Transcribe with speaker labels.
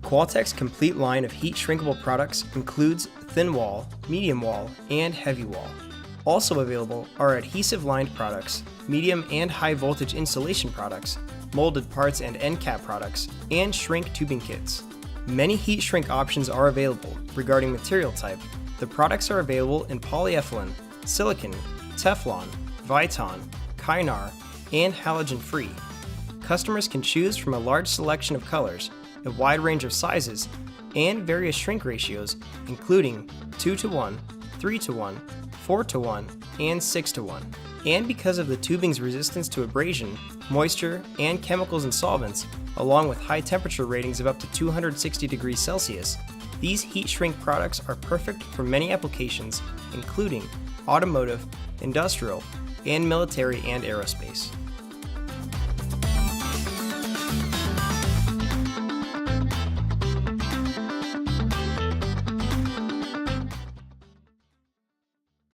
Speaker 1: Qualtek's complete line of heat-shrinkable products includes thin wall, medium wall, and heavy wall. Also available are adhesive-lined products, medium and high voltage insulation products, molded parts and end cap products, and shrink tubing kits. Many heat shrink options are available. Regarding material type, the products are available in polyethylene, silicone, Teflon, Viton, Kynar, and halogen-free. Customers can choose from a large selection of colors, a wide range of sizes, and various shrink ratios, including 2:1, 3:1, 4:1, and 6:1. And because of the tubing's resistance to abrasion, moisture, and chemicals and solvents, along with high temperature ratings of up to 260 degrees Celsius, these heat shrink products are perfect for many applications, including automotive, industrial, and military and aerospace.